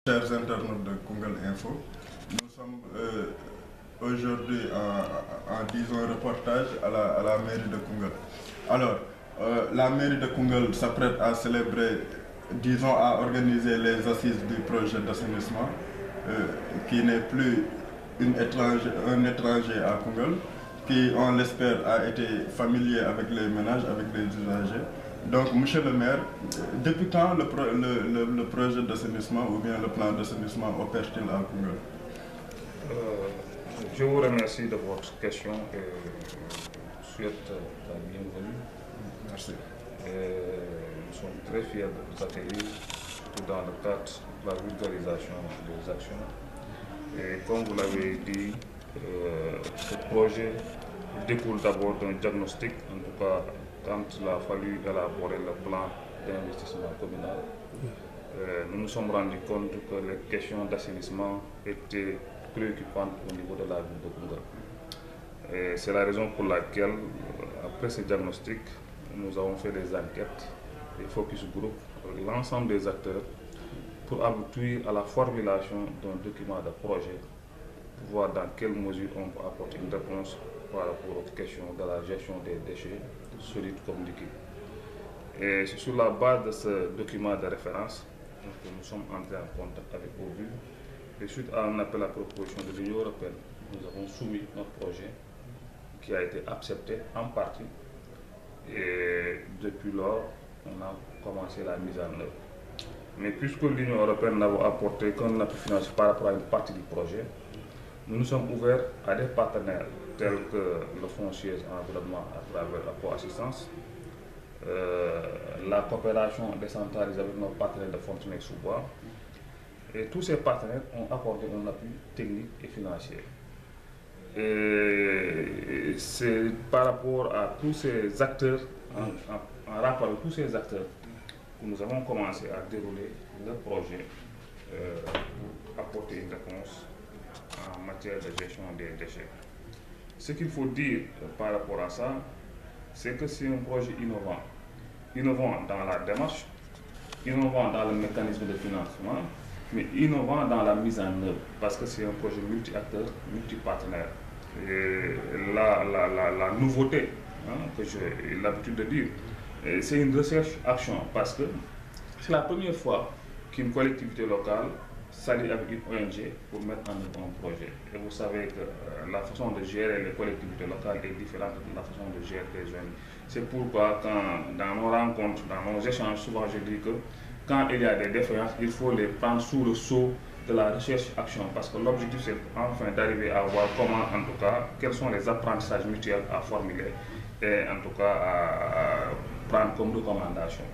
Chers internautes de Koungheul Info, nous sommes aujourd'hui en reportage à la mairie de Koungheul. Alors, la mairie de Koungheul s'apprête à célébrer, à organiser les assises du projet d'assainissement qui n'est plus un étranger à Koungheul, qui, on l'espère, a été familier avec les ménages, avec les usagers. Donc, monsieur le maire, depuis quand le projet d'assainissement ou bien le plan d'assainissement opère-t-il à Koungheul? Je vous remercie de votre question et souhaite la bienvenue. Merci. Nous sommes très fiers de vous accueillir, surtout dans le cadre de la vulgarisation des actions. Et comme vous l'avez dit, ce projet découle d'abord d'un diagnostic, en tout cas quand il a fallu élaborer le plan d'investissement communal. Nous nous sommes rendus compte que les questions d'assainissement étaient préoccupantes au niveau de la ville de Koungheul. C'est la raison pour laquelle, après ce diagnostic, nous avons fait des enquêtes, des focus group, avec l'ensemble des acteurs, pour aboutir à la formulation d'un document de projet, pour voir dans quelle mesure on peut apporter une réponse par rapport aux questions de la gestion des déchets, solides comme liquides. Et c'est sur la base de ce document de référence que nous sommes entrés en contact avec OVU. Et suite à un appel à proposition de l'Union européenne, nous avons soumis notre projet qui a été accepté en partie. Et depuis lors, on a commencé la mise en œuvre. Mais puisque l'Union européenne n'a apporté qu'un appui financier par rapport à une partie du projet, nous nous sommes ouverts à des partenaires tels que le Fonds Siège Environnement à travers la co-assistance, la coopération décentralisée avec nos partenaires de Fontenay-sous-Bois. Et tous ces partenaires ont apporté un appui technique et financier. Et c'est par rapport à tous ces acteurs, en rapport avec tous ces acteurs, que nous avons commencé à dérouler le projet pour apporter une réponse en matière de gestion des déchets. Ce qu'il faut dire par rapport à ça, c'est que c'est un projet innovant. Innovant dans la démarche, innovant dans le mécanisme de financement, mais innovant dans la mise en œuvre, parce que c'est un projet multi-acteur, multi-partenaire. Et la nouveauté, que j'ai l'habitude de dire, c'est une recherche-action, parce que c'est la première fois qu'une collectivité locale s'allie avec une ONG pour mettre en œuvre un projet. Et vous savez que la façon de gérer les collectivités locales est différente de la façon de gérer les ONG. C'est pourquoi dans nos rencontres, dans nos échanges, souvent je dis que quand il y a des défaillances, il faut les prendre sous le sceau de la recherche-action, parce que l'objectif c'est enfin d'arriver à voir comment, en tout cas, quels sont les apprentissages mutuels à formuler et en tout cas à prendre comme recommandation.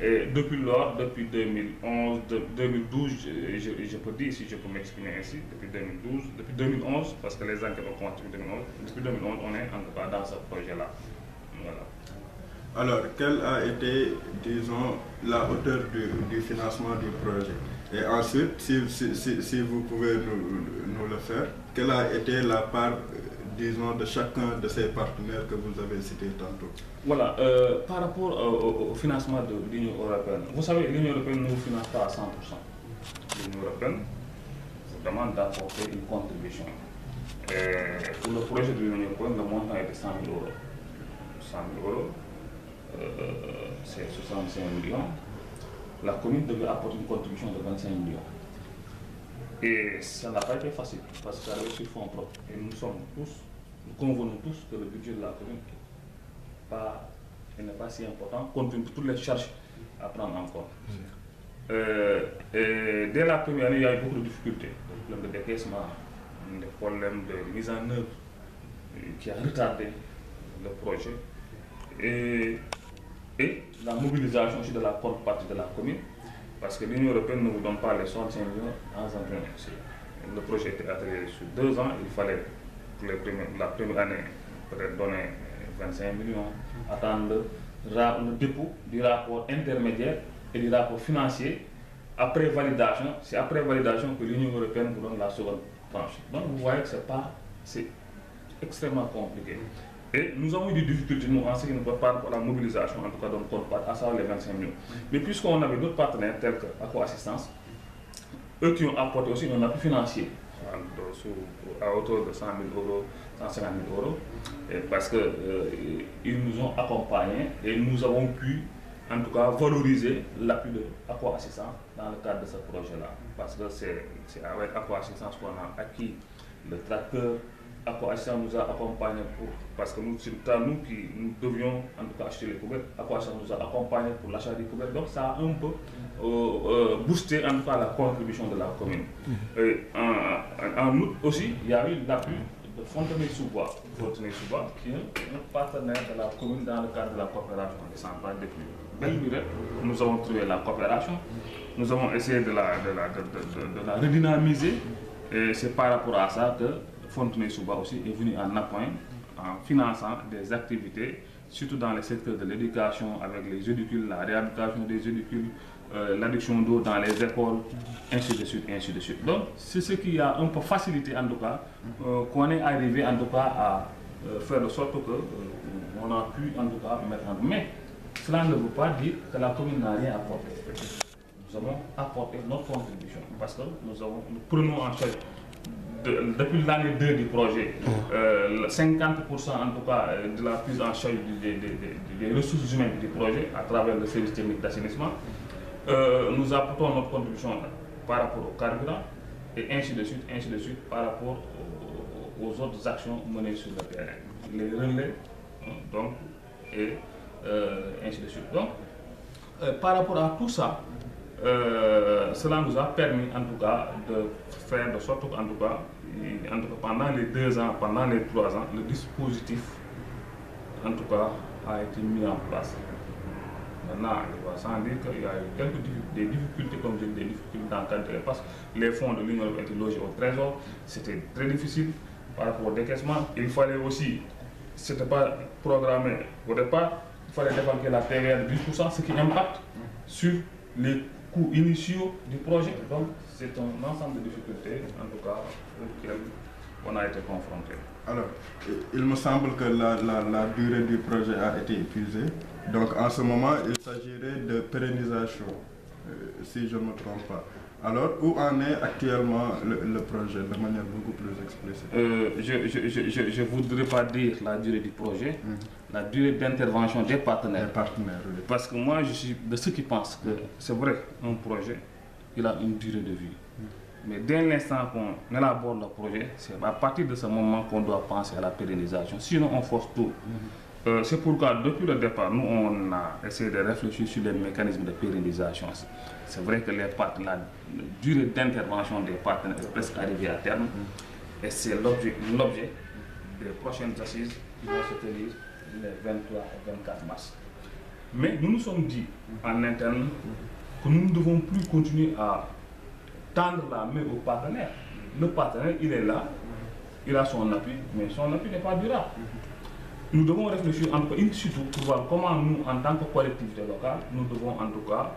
Et depuis lors, depuis 2012, je peux dire, si je peux m'exprimer ainsi, depuis 2011, parce que les enquêtes ont commencé depuis 2011, depuis 2011, on est en tout cas dans ce projet-là. Voilà. Alors, quelle a été, disons, la hauteur du financement du projet? Et ensuite, si vous pouvez nous le faire, quelle a été la part, disons, de chacun de ces partenaires que vous avez cités tantôt? Voilà, par rapport au financement de l'Union européenne, vous savez, l'Union européenne ne nous finance pas à 100%. L'Union européenne vous demande d'apporter une contribution. Et pour le projet de l'Union européenne, le montant est de 100 000 euros. 100 000 euros, c'est 65 millions. La commune devait apporter une contribution de 25 millions. Et ça n'a pas été facile, parce que ça arrive sur fonds propres. Et nous convenons tous que le budget de la commune n'est pas si important, compte tenu de toutes les charges à prendre en compte. Et dès la première année, il y a eu beaucoup de difficultés, des problèmes de décaissement, des problèmes de mise en œuvre qui a retardé le projet. Et la mobilisation aussi de la partie de la commune, parce que l'Union européenne ne vous donne pas les 65 millions dans un premier. Le projet était atterri sur 2 ans, il fallait pour la première année peut-être donner 25 millions, attendre le dépôt du rapport intermédiaire et du rapport financier. Après validation, c'est après validation que l'Union européenne vous donne la seconde tranche. Donc vous voyez que c'est extrêmement compliqué. Et nous avons eu des difficultés, nous, en ce qui nous prépare pour la mobilisation, en tout cas, donc, à savoir les 25 millions. Mais puisqu'on avait d'autres partenaires, tels que Aqua Assistance, eux qui ont apporté aussi un appui financier à hauteur de 100 000 euros, 150 000 euros, et parce qu'ils nous ont accompagnés et nous avons pu en tout cas valoriser l'appui de Aqua Assistance dans le cadre de ce projet-là. Parce que c'est avec Aqua Assistance qu'on a acquis le tracteur. Aqua Assistance nous a accompagnés parce que nous, c'est nous qui nous devions en tout cas acheter les poubelles. Aqua Assistance nous a accompagnés pour l'achat des poubelles. Donc ça a un peu boosté en tout cas la contribution de la commune. Et en outre aussi, il y a eu l'appui de Fontenay-sous-Bois. Fontenay-sous-Bois qui est un partenaire de la commune dans le cadre de la coopération décentrale depuis belle durée. Nous avons trouvé la coopération. Nous avons essayé de la redynamiser. Et c'est par rapport à ça que Fontenay-sous-Bois aussi est venu en appoint en finançant des activités, surtout dans les secteurs de l'éducation, avec les éducules, la réhabilitation des éducules, l'adduction d'eau dans les écoles, ainsi de suite, ainsi de suite. Donc, c'est ce qui a un peu facilité en tout cas, qu'on est arrivé en tout cas à faire de sorte qu'on a pu en tout cas mettre en. Mais cela ne veut pas dire que la commune n'a rien apporté. Nous avons apporté notre contribution parce que nous prenons en charge depuis l'année 2 du projet, 50% en tout cas de la prise en charge des ressources humaines du projet à travers le service technique d'assainissement. Nous apportons notre contribution par rapport au carburant et ainsi de suite par rapport aux autres actions menées sur le terrain. Les relais, donc, et ainsi de suite. Donc, par rapport à tout ça, cela nous a permis en tout cas de faire de sorte qu'en tout cas, pendant les 2 ans, pendant les 3 ans, le dispositif en tout cas a été mis en place. Maintenant, sans dire qu'il y a eu des difficultés, comme je dis, des difficultés dans le cadre parce que les fonds de l'Union ont été logés au Trésor, c'était très difficile par rapport au décaissement. Il fallait aussi, ce n'était pas programmé au départ, il fallait dévalquer la TVA de 10%, ce qui impacte sur les coûts initiaux du projet. Donc, c'est un ensemble de difficultés, en tout cas, auxquelles on a été confronté. Alors, il me semble que la durée du projet a été épuisée. Donc, en ce moment, il s'agirait de pérennisation, si je ne me trompe pas. Alors, où en est actuellement le projet de manière beaucoup plus explicite? Je ne voudrais pas dire la durée du projet, la durée d'intervention des partenaires. Oui. Parce que moi, je suis de ceux qui pensent que c'est vrai, un projet, il a une durée de vie. Mais dès l'instant qu'on élabore le projet, c'est à partir de ce moment qu'on doit penser à la pérennisation. Sinon, on force tout. C'est pourquoi, depuis le départ, nous, on a essayé de réfléchir sur les mécanismes de pérennisation. C'est vrai que la durée d'intervention des partenaires est presque arrivée à terme. Et c'est l'objet des prochaines assises qui vont se tenir les 23 et 24 mars. Mais nous nous sommes dit en interne que nous ne devons plus continuer à tendre la main au partenaire. Le partenaire, il est là, il a son appui, mais son appui n'est pas durable. Nous devons réfléchir en tout cas in situ pour voir comment nous, en tant que collectivité locale, nous devons en tout cas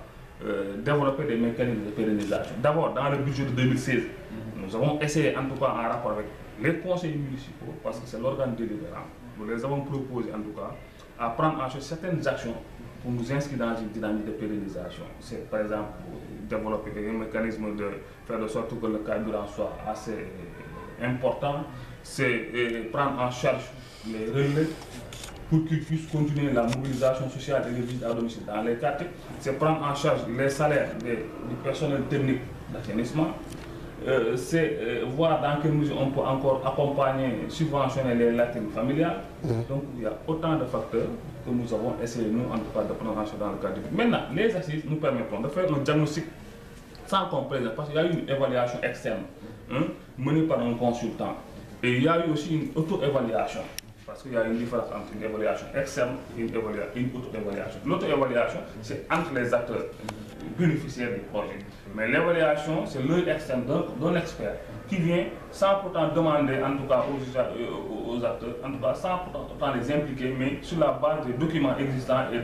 développer des mécanismes de pérennisation. D'abord, dans le budget de 2016, nous avons essayé en tout cas en rapport avec les conseils municipaux, parce que c'est l'organe délibérant, nous les avons proposé en tout cas à prendre en charge certaines actions pour nous inscrire dans une dynamique de pérennisation. C'est par exemple développer un mécanisme de faire de sorte que le carburant soit assez important, c'est prendre en charge les relais pour qu'ils puissent continuer la mobilisation sociale et les visites à domicile dans les quartiers, c'est prendre en charge les salaires du personnel technique d'assainissement, c'est voir dans quelle mesure on peut encore accompagner, subventionner les latines familiales. Donc il y a autant de facteurs que nous avons essayé, nous, en tout cas, de prendre en charge dans le cadre. Maintenant, les assises nous permettront de faire un diagnostic sans comprendre, parce qu'il y a eu une évaluation externe menée par un consultant. Et il y a eu aussi une auto-évaluation, parce qu'il y a une différence entre une évaluation externe et une auto-évaluation. L'auto-évaluation, c'est entre les acteurs bénéficiaires du projet. Mais l'évaluation, c'est l'œil externe d'un expert qui vient sans pourtant demander, en tout cas aux acteurs, en tout cas sans pourtant les impliquer, mais sur la base des documents existants et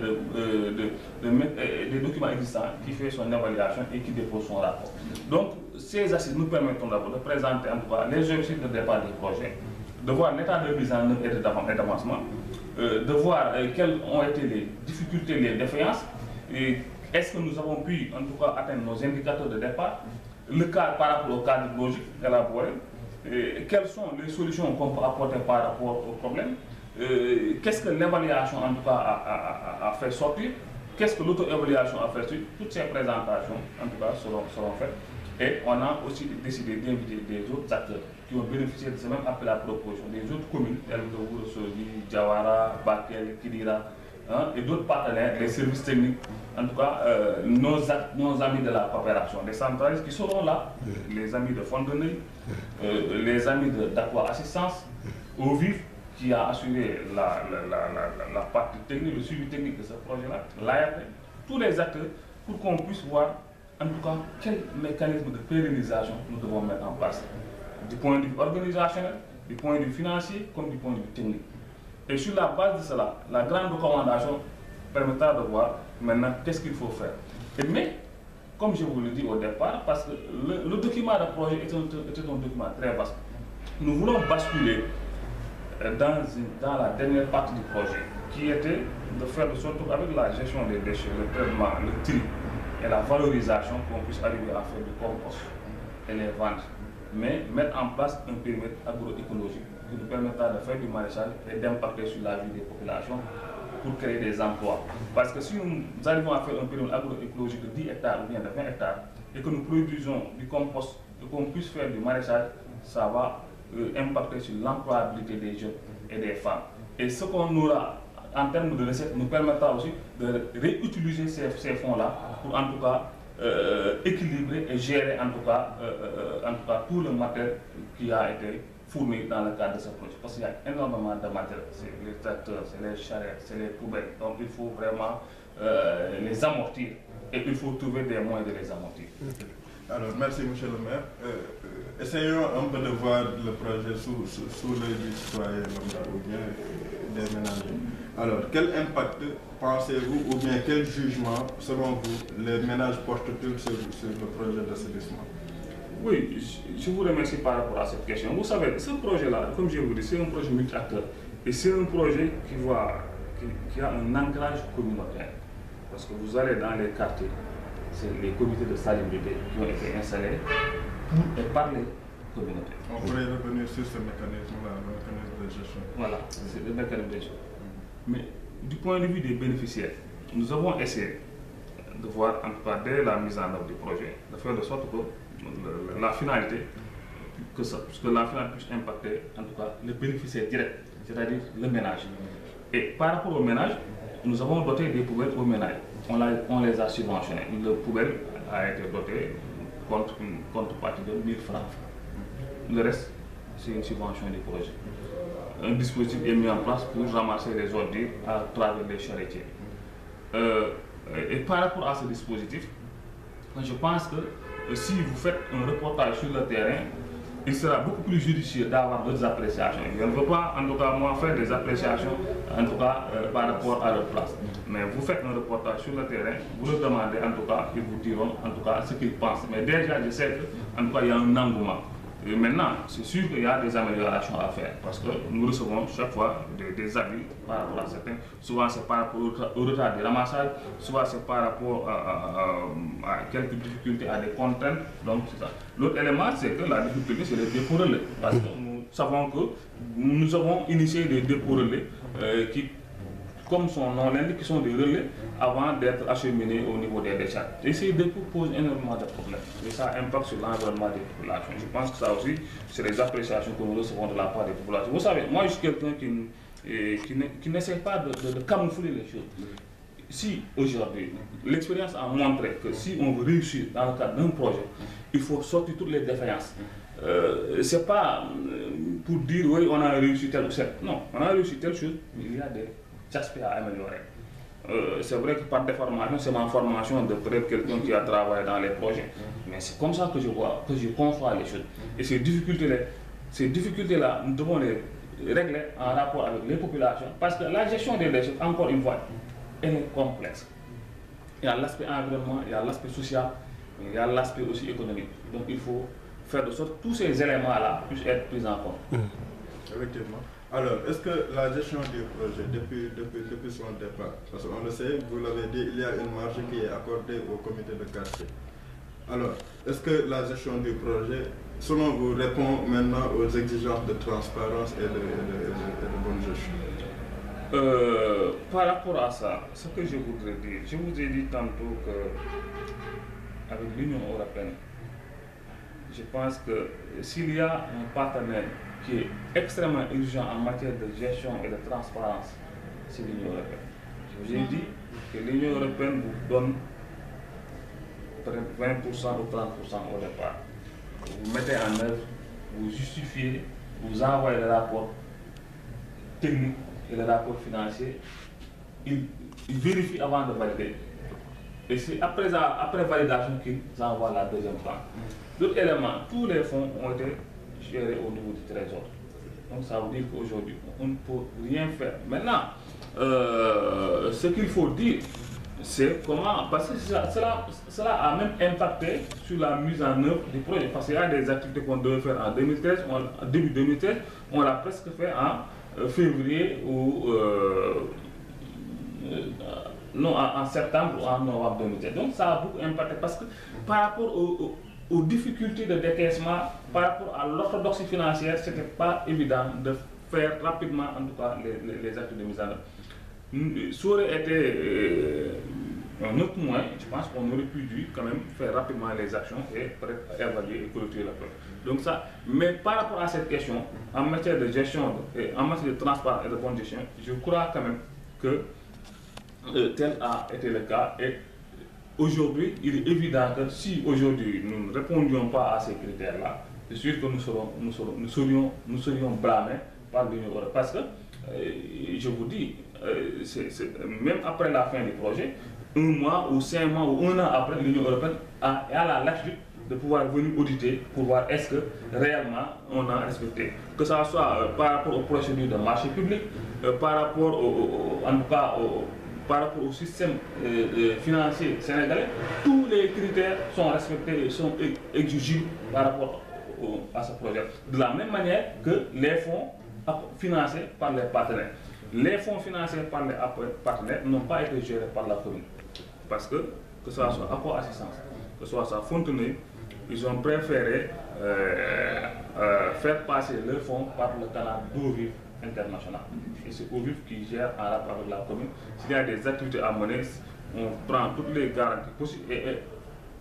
des documents existants qui fait son évaluation et qui dépose son rapport. Donc, ces assises nous permettront d'abord de présenter en tout cas les objectifs de départ du projet, de voir l'état de mise en œuvre et d'avancement, de voir quelles ont été les difficultés, les défaillances, et est-ce que nous avons pu en tout cas atteindre nos indicateurs de départ, le cas par rapport au cadre logique élaboré, quelles sont les solutions qu'on peut apporter par rapport au problème, qu'est-ce que l'évaluation en tout cas a fait sortir, qu'est-ce que l'auto-évaluation a fait sortir. Toutes ces présentations en tout cas seront faites. Et on a aussi décidé d'inviter des autres acteurs qui ont bénéficié de ce même appel à proposition, des autres communes, telles que Ourossogui, Diawara, Bakel, Kidira, et d'autres partenaires, les services techniques, en tout cas nos amis de la coopération, les centralistes qui seront là, les amis de Fondonnerie, les amis d'Aqua Assistance, au vif, qui a assuré la partie technique, le suivi technique de ce projet-là, l'ARD, tous les acteurs, pour qu'on puisse voir en tout cas quel mécanisme de pérennisation nous devons mettre en place, du point de vue organisationnel, du point de vue financier, comme du point de vue technique. Et sur la base de cela, la grande recommandation permettra de voir maintenant qu'est-ce qu'il faut faire. Mais, comme je vous le dis au départ, parce que le document de projet était un document très vaste, nous voulons basculer dans la dernière partie du projet, qui était de faire de sorte qu'avec la gestion des déchets, le traitement, le tri et la valorisation, qu'on puisse arriver à faire du compost et les vendre, mais mettre en place un périmètre agroécologique qui nous permettra de faire du maraîchage et d'impacter sur la vie des populations pour créer des emplois. Parce que si nous arrivons à faire un périmètre agroécologique de 10 hectares ou bien de 20 hectares et que nous produisons du compost et qu'on puisse faire du maraîchage, ça va impacter sur l'employabilité des jeunes et des femmes. Et ce qu'on aura en termes de recettes nous permettra aussi de réutiliser ces fonds-là pour en tout cas équilibrer et gérer en tout cas tout le matériel qui a été fourni dans le cadre de ce projet. Parce qu'il y a énormément de matériel, c'est les tracteurs, c'est les charrettes, c'est les poubelles. Donc il faut vraiment les amortir et il faut trouver des moyens de les amortir. Alors, merci monsieur le maire. Essayons un peu de voir le projet sous l'œil du citoyen lambda ou bien des ménagers. Alors, quel impact pensez-vous ou bien quel jugement, selon vous, les ménages portent-ils sur le projet d'assainissement? Oui, je vous remercie par rapport à cette question. Vous savez, ce projet-là, comme je vous dis, c'est un projet multi-acteurs. Et c'est un projet qui a un ancrage communautaire. Parce que vous allez dans les quartiers, c'est les comités de salubrité qui ont été installés pour et par les communautés. On pourrait revenir sur ce mécanisme-là, le mécanisme de gestion. Voilà, c'est le mécanisme de gestion. Mais du point de vue des bénéficiaires, nous avons essayé de voir, en tout cas dès la mise en œuvre du projet, de faire de sorte que la finalité, que la finalité puisse impacter en tout cas le bénéficiaire direct, c'est-à-dire le ménage. Et par rapport au ménage, nous avons doté des poubelles au ménage. On les a subventionnés. Le poubelle a été doté contre une contrepartie de 1000 francs. Le reste, c'est une subvention du projet. Un dispositif est mis en place pour ramasser les ordures à travers les charretiers. Et par rapport à ce dispositif, je pense que si vous faites un reportage sur le terrain, il sera beaucoup plus judicieux d'avoir d'autres appréciations. Je ne veux pas, en tout cas, moi, faire des appréciations, en tout cas, par rapport à leur place. Mais vous faites un reportage sur le terrain, vous leur demandez, en tout cas, ils vous diront, en tout cas, ce qu'ils pensent. Mais déjà, je sais qu'en tout cas, il y a un engouement. Et maintenant, c'est sûr qu'il y a des améliorations à faire, parce que nous recevons chaque fois des avis par rapport à certains. Souvent, c'est par rapport au retard du ramassage, souvent, c'est par rapport à quelques difficultés, à des contraintes. Donc, c'est ça. L'autre élément, c'est que la difficulté, c'est les dépôts relais. Parce que nous savons que nous avons initié des dépôts relais qui, comme son nom l'indique, qui sont des relais avant d'être acheminés au niveau des décharges. Et ces dépôts posent énormément de problèmes. Et ça impacte sur l'environnement des populations. Je pense que ça aussi, c'est les appréciations que nous recevons de la part des populations. Vous savez, moi, je suis quelqu'un qui n'essaie pas de camoufler les choses. Si aujourd'hui, l'expérience a montré que si on veut réussir dans le cadre d'un projet, il faut sortir toutes les défaillances. Ce n'est pas pour dire oui, on a réussi telle ou telle. Non, on a réussi telle chose, mais il y a des aspects à améliorer. C'est vrai que par déformation, c'est ma formation de peut-être quelqu'un qui a travaillé dans les projets. Mais c'est comme ça que je vois, que je conçois les choses. Et ces difficultés-là, nous devons les régler en rapport avec les populations. Parce que la gestion des déchets, encore une fois, elle est complexe. Il y a l'aspect environnement, il y a l'aspect social, mais il y a l'aspect aussi économique. Donc il faut faire de sorte que tous ces éléments-là puissent être pris en compte. Effectivement. Alors, est-ce que la gestion du projet, depuis son départ, parce qu'on le sait, vous l'avez dit, il y a une marge qui est accordée au comité de quartier. Alors, est-ce que la gestion du projet, selon vous, répond maintenant aux exigences de transparence et de bonne gestion? Par rapport à ça, ce que je voudrais dire, je vous ai dit tantôt qu'avec l'Union européenne, je pense que s'il y a un partenaire qui est extrêmement urgent en matière de gestion et de transparence, c'est l'Union européenne. Je vous ai dit que l'Union européenne vous donne peut-être 20% ou 30% au départ. Vous mettez en œuvre, vous justifiez, vous envoyez le rapport technique et le rapport financier, il vérifie avant de valider. Et c'est après validation qu'ils envoient la deuxième tranche. D'autres éléments, tous les fonds ont été gérés au niveau du trésor. Donc ça veut dire qu'aujourd'hui, on ne peut rien faire. Maintenant, ce qu'il faut dire, c'est comment, parce que cela a même impacté sur la mise en œuvre du projet. Parce qu'il y a des activités qu'on devait faire en 2013, début 2013, on l'a presque fait en février ou non, en septembre ou en novembre 2013. Donc ça a beaucoup impacté parce que par rapport aux difficultés de décaissement, par rapport à l'orthodoxie financière, ce n'était pas évident de faire rapidement en tout cas les actes de mise en œuvre. Ça aurait été un autre moyen, je pense qu'on aurait pu dû quand même faire rapidement les actions et peut-être évaluer et clôturer la preuve. Donc ça, mais par rapport à cette question, en matière de gestion, en matière de transparence et de bonne gestion, je crois quand même que tel a été le cas. Et aujourd'hui, il est évident que si aujourd'hui nous ne répondions pas à ces critères-là, c'est sûr que nous serions blâmés par l'Union européenne. Parce que, je vous dis, même après la fin du projet, 1 mois ou 5 mois ou 1 an après, l'Union européenne a la latitude de pouvoir venir auditer pour voir est-ce que réellement on a respecté. Que ce soit par rapport aux procédures de marché public, par rapport en tout cas par rapport au système financier sénégalais, tous les critères sont respectés et sont exigibles par rapport à ce projet. De la même manière que les fonds financés par les partenaires. Les fonds financés par les partenaires n'ont pas été gérés par la commune. Parce que ce soit Accor Assistance, que ce soit Fontenay, ils ont préféré faire passer leurs fonds par le canal d'eau vive international. Et c'est eau vive qui gère en rapport avec la commune. S'il y a des activités à mener, on prend toutes les garanties possibles et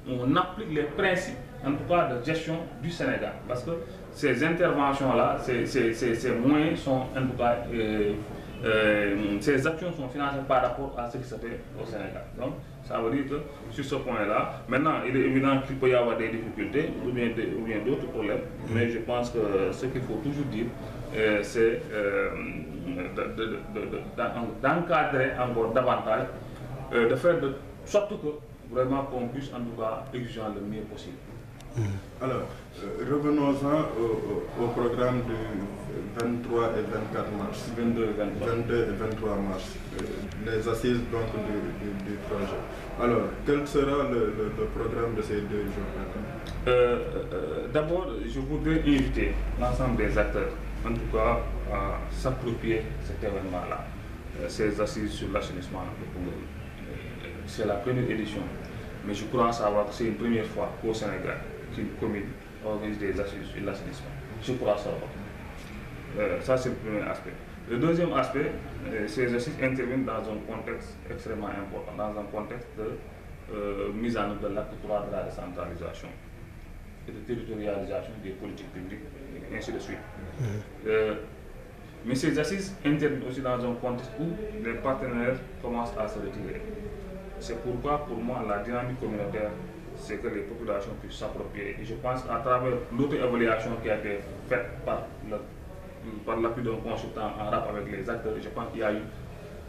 on applique les principes, en tout cas de gestion du Sénégal. Parce que ces interventions-là, ces moyens sont, en tout cas, ces actions sont financées par rapport à ce qui se fait au Sénégal. Donc, ça veut dire que sur ce point-là, maintenant, il est évident qu'il peut y avoir des difficultés ou bien d'autres problèmes, mais je pense que ce qu'il faut toujours dire, c'est d'encadrer encore davantage, de faire de sorte que vraiment qu'on puisse en tout cas exiger le mieux possible. Alors, revenons-en au programme du 23 et 24 mars. 22 et 23 mars, les assises donc du projet. Alors, quel sera le programme de ces 2 jours? D'abord, je voudrais inviter l'ensemble des acteurs, en tout cas, à s'approprier cet événement-là, ces assises sur l'assainissement de Koungheul. C'est la première édition, mais je crois savoir que c'est une première fois au Sénégal qu'une commune organise des assises sur l'assainissement. Je crois savoir. Ça, c'est le premier aspect. Le deuxième aspect, ces assises interviennent dans un contexte extrêmement important, dans un contexte de mise en œuvre de l'acte 3 de la décentralisation et de territorialisation des politiques publiques, et ainsi de suite. Mais ces assises interviennent aussi dans un contexte où les partenaires commencent à se retirer. C'est pourquoi, pour moi, la dynamique communautaire, c'est que les populations puissent s'approprier. Et je pense à travers l'autre évaluation qui a été faite par l'appui d'un consultant en rapport avec les acteurs, je pense qu'il y a eu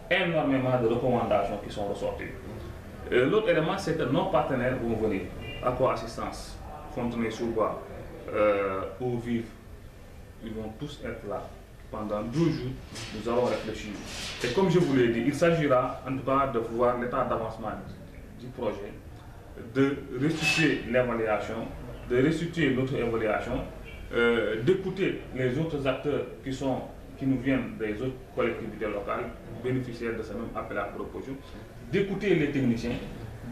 énormément de recommandations qui sont ressorties. L'autre élément, c'est que nos partenaires vont venir. Accor Assistance, Fontenay-sous-Bois, Eau Vive, ils vont tous être là. Pendant 12 jours, nous allons réfléchir. Et comme je vous l'ai dit, il s'agira en tout cas de voir l'état d'avancement du projet, de restituer l'évaluation, de restituer l'autre évaluation, d'écouter les autres acteurs qui nous viennent des autres collectivités locales, bénéficiaires de ce même appel à proposition, d'écouter les techniciens,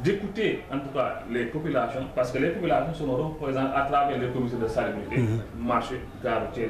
d'écouter en tout cas les populations, parce que les populations sont représentées à travers les comités de salubrité, marché, gare routière.